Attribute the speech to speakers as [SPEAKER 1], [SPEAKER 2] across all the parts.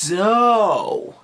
[SPEAKER 1] So,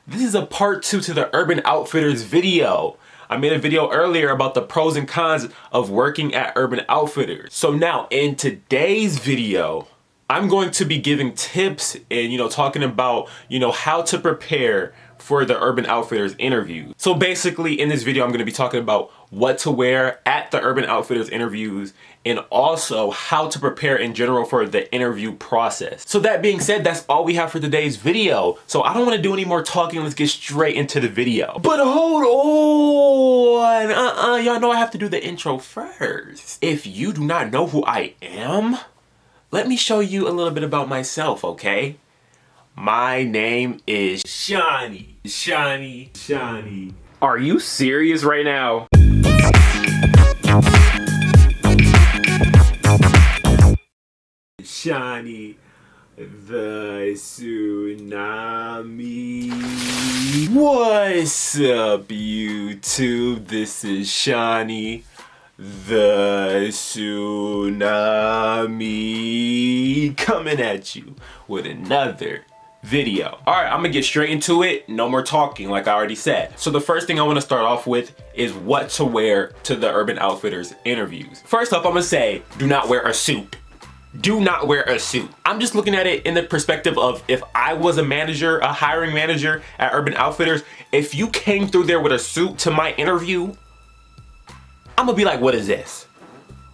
[SPEAKER 1] this is a part 2 to the Urban Outfitters video. I made a video earlier about the pros and cons of working at Urban Outfitters. So now in today's video, I'm going to be giving tips and, talking about, how to prepare for the Urban Outfitters interview. So basically in this video, I'm going to be talking about what to wear at the Urban Outfitters interviews and also how to prepare in general for the interview process. So that being said, that's all we have for today's video. So I don't want to do any more talking. Let's get straight into the video. But hold on. Y'all know I have to do the intro first. If you do not know who I am, let me show you a little bit about myself, okay? My name is Shawnee. Are you serious right now? Shawnee, the tsunami. What's up, YouTube? This is Shawnee, the tsunami, coming at you with another video. All right, I'm gonna get straight into it. No more talking, like I already said. So the first thing I want to start off with is what to wear to the Urban Outfitters interviews. First off, I'm gonna say, do not wear a suit. Do not wear a suit. I'm just looking at it in the perspective of if I was a manager, a hiring manager at Urban Outfitters, if you came through there with a suit to my interview, I'm gonna be like, what is this?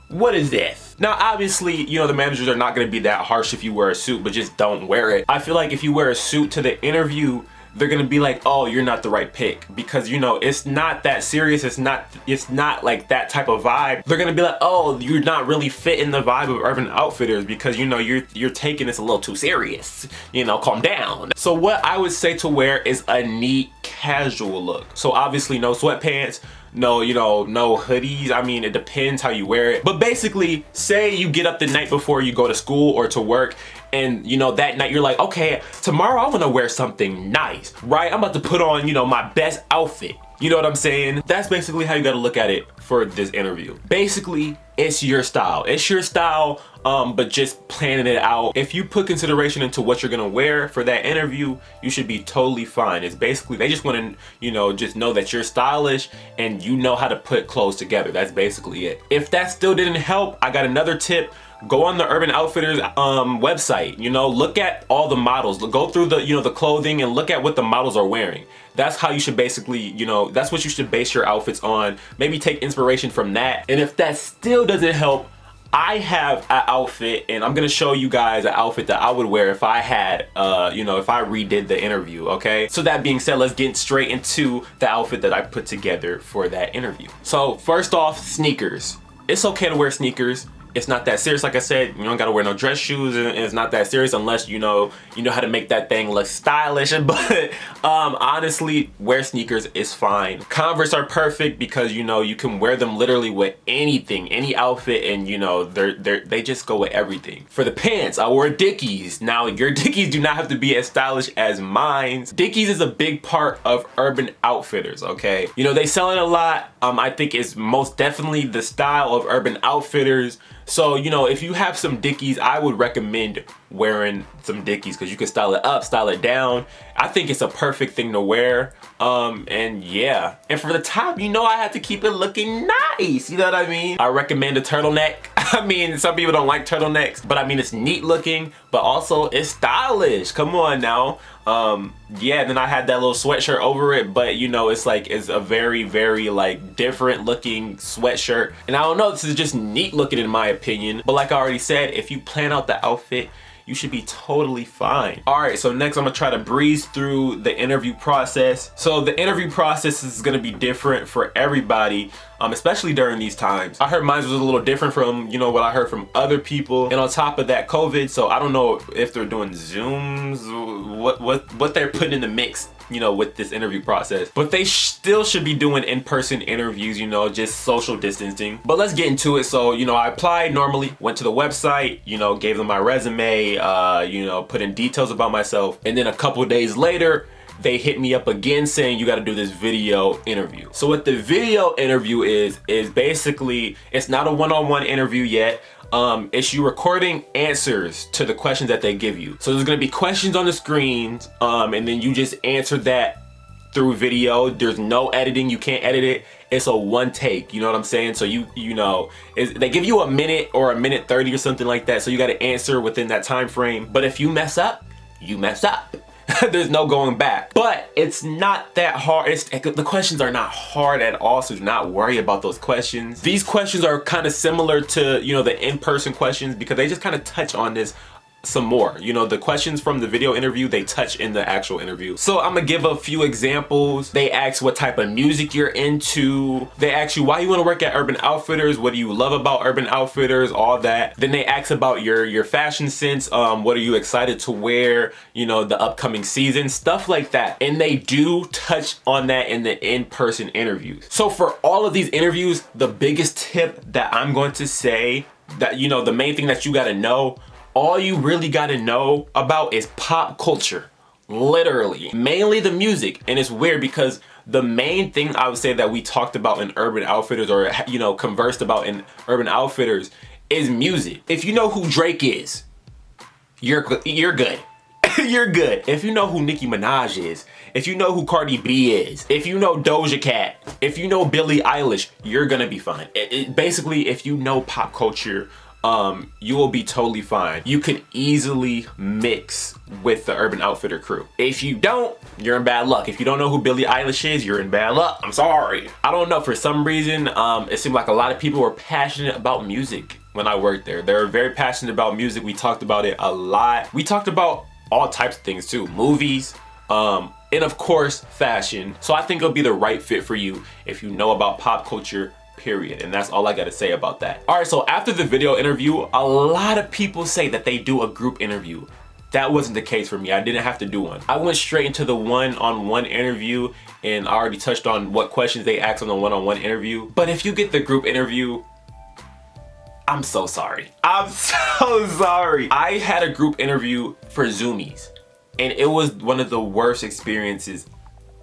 [SPEAKER 1] What is this? Now, obviously, the managers are not gonna be that harsh if you wear a suit, but just don't wear it. I feel like if you wear a suit to the interview, they're gonna be like, oh, you're not the right pick, because it's not that serious. It's not like that type of vibe. They're gonna be like, oh, you're not really fitting the vibe of Urban Outfitters because you're taking this a little too serious. Calm down. So what I would say to wear is a neat casual look. So obviously no sweatpants, no hoodies. I mean, it depends how you wear it. But basically, say you get up the night before you go to school or to work, and that night you're like, okay, tomorrow I want to wear something nice, right? I'm about to put on, my best outfit. You know what I'm saying? That's basically how you got to look at it for this interview. Basically, it's your style. It's your style, but just planning it out. If you put consideration into what you're gonna wear for that interview, you should be totally fine. It's basically, they just want to, just know that you're stylish and you know how to put clothes together. That's basically it. If that still didn't help, I got another tip. Go on the Urban Outfitters website, look at all the models, go through the, the clothing and look at what the models are wearing. That's how you should basically, that's what you should base your outfits on. Maybe take inspiration from that. And if that still doesn't help, I have an outfit, and I'm gonna show you guys an outfit that I would wear if I had, if I redid the interview, okay? So that being said, let's get straight into the outfit that I put together for that interview. So first off, sneakers. It's okay to wear sneakers. It's not that serious. Like I said, you don't gotta wear no dress shoes, and it's not that serious unless you know how to make that thing look stylish. But honestly, wear sneakers is fine. Converse are perfect because you can wear them literally with anything, any outfit, and they just go with everything. For the pants, I wore Dickies. Now your Dickies do not have to be as stylish as mine. Dickies is a big part of Urban Outfitters, okay? They sell it a lot. I think it's most definitely the style of Urban Outfitters. So, if you have some Dickies, I would recommend wearing some Dickies because you can style it up, style it down. I think it's a perfect thing to wear. And yeah. And for the top, I had to keep it looking nice. You know what I mean? I recommend a turtleneck. I mean, some people don't like turtlenecks, but I mean, it's neat looking, but also it's stylish. Come on now. Yeah, and then I had that little sweatshirt over it, but it's a very, very different looking sweatshirt. And I don't know, this is just neat looking in my opinion. But like I already said, if you plan out the outfit, you should be totally fine. All right, so next I'm gonna try to breeze through the interview process. So the interview process is gonna be different for everybody, especially during these times. I heard mine was a little different from, what I heard from other people. And on top of that, COVID, so I don't know if they're doing Zooms, what they're putting in the mix, with this interview process. But they still should be doing in-person interviews, just social distancing. But let's get into it. So, I applied normally, went to the website, gave them my resume, put in details about myself. And then a couple days later, they hit me up again saying you got to do this video interview. So what the video interview is basically, it's not a one-on-one interview yet. It's you recording answers to the questions that they give you. So there's gonna be questions on the screens, and then you just answer that through video. There's no editing, you can't edit it. It's a one take, you know what I'm saying? So you know, they give you a minute or a minute 30 or something like that. So you gotta answer within that time frame. But if you mess up, you mess up. There's no going back. But it's not that hard. The questions are not hard at all, so do not worry about those questions. These questions are kind of similar to, you know, the in-person questions because they just kind of touch on this some more. You know, the questions from the video interview, they touch in the actual interview. So I'm gonna give a few examples. They ask what type of music you're into. They ask you why you want to work at Urban Outfitters, what do you love about Urban Outfitters, all that. Then they ask about your fashion sense, what are you excited to wear, you know, the upcoming season, stuff like that. And they do touch on that in the in-person interviews. So for all of these interviews, the biggest tip that I'm going to say, that, you know, the main thing that you got to know, all you really gotta know about is pop culture, literally, mainly the music. And it's weird because the main thing I would say that we talked about in Urban Outfitters, or, you know, conversed about in Urban Outfitters, is music. If you know who Drake is, you're good. You're good. If you know who Nicki Minaj is, if you know who Cardi B is, if you know Doja Cat, if you know Billie Eilish, you're gonna be fine. Basically, if you know pop culture, you will be totally fine. You could easily mix with the Urban Outfitter crew. If you don't, you're in bad luck. If you don't know who Billie Eilish is, you're in bad luck. I'm sorry. I don't know, for some reason, it seemed like a lot of people were passionate about music when I worked there. They were very passionate about music. We talked about it a lot. We talked about all types of things too, movies, and of course, fashion. So I think it'll be the right fit for you if you know about pop culture, period. And that's all I gotta say about that. All right, so after the video interview, a lot of people say that they do a group interview. That wasn't the case for me. I didn't have to do one. I went straight into the one-on-one interview, and I already touched on what questions they asked on the one-on-one interview. But if you get the group interview, I'm so sorry. I'm so sorry. I had a group interview for Zoomies, and it was one of the worst experiences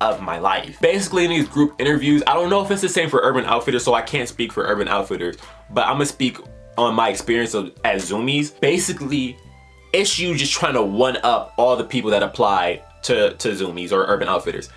[SPEAKER 1] of my life. Basically, in these group interviews, I don't know if it's the same for Urban Outfitters, so I can't speak for Urban Outfitters, but I'm gonna speak on my experience as Zoomies. Basically, it's you just trying to one up all the people that apply to Zoomies or Urban Outfitters.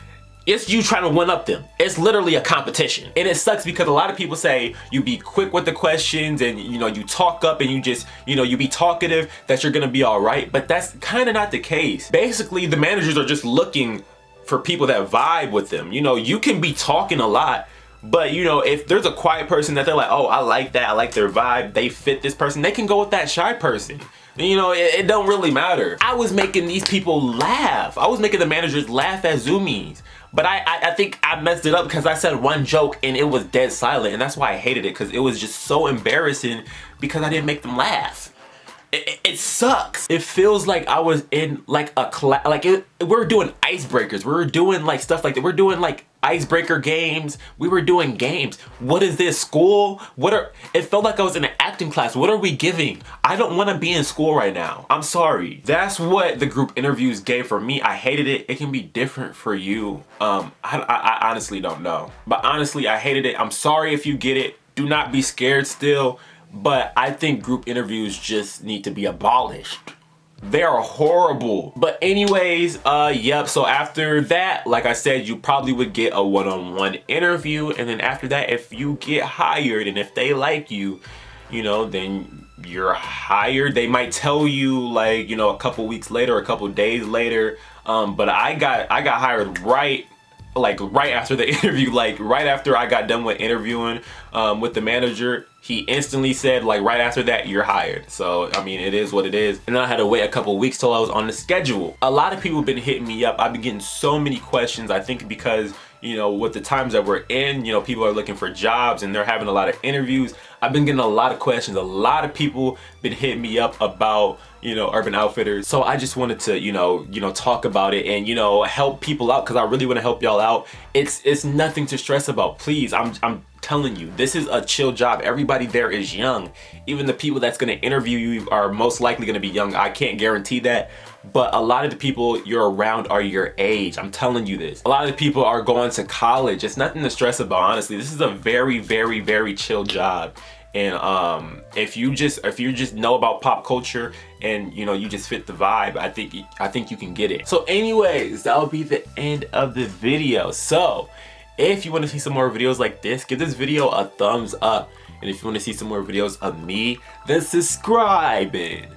[SPEAKER 1] It's you trying to one up them. It's literally a competition. And it sucks because a lot of people say you be quick with the questions and, you know, you talk up and you just, you know, you be talkative, that you're gonna be all right, but that's kind of not the case. Basically, the managers are just looking for people that vibe with them. You know, you can be talking a lot, but, you know, if there's a quiet person that they're like, oh, I like that, I like their vibe, they fit this person, they can go with that shy person. You know, it don't really matter. I was making these people laugh. I was making the managers laugh at Zoomies. But I think I messed it up because I said one joke and it was dead silent, and that's why I hated it, because it was just so embarrassing because I didn't make them laugh. It sucks. It feels like I was in like a class, we're doing icebreakers. We were doing like stuff like that. We're doing like icebreaker games. We were doing games. What is this, school? It felt like I was in an acting class. What are we giving? I don't want to be in school right now. I'm sorry. That's what the group interviews gave for me. I hated it. It can be different for you. I honestly don't know. But honestly, I hated it. I'm sorry if you get it. Do not be scared still. But I think group interviews just need to be abolished. They are horrible. But anyways, yep, so after that, like I said, you probably would get a one-on-one interview, and then after that, if you get hired and if they like you, you know, then you're hired. They might tell you, like, you know, a couple weeks later, a couple days later, but I got hired right after the interview, like right after I got done with interviewing with the manager. He instantly said, like, right after that, you're hired. So, I mean, it is what it is. And then I had to wait a couple weeks till I was on the schedule. A lot of people have been hitting me up. I've been getting so many questions. I think because, you know, with the times that we're in, you know, people are looking for jobs and they're having a lot of interviews. I've been getting a lot of questions. A lot of people been hitting me up about, you know, Urban Outfitters. So I just wanted to, you know, talk about it and, you know, help people out, because I really want to help y'all out. It's nothing to stress about. Please, I'm telling you, this is a chill job. Everybody there is young. Even the people that's going to interview you are most likely going to be young. I can't guarantee that, but a lot of the people you're around are your age. I'm telling you this. A lot of the people are going to college. It's nothing to stress about, honestly. This is a very, very, very chill job. And if you just know about pop culture and you just fit the vibe, I think you can get it. So anyways, that'll be the end of the video. So if you want to see some more videos like this, give this video a thumbs up. And if you want to see some more videos of me, then subscribe. And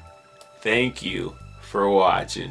[SPEAKER 1] thank you for watching.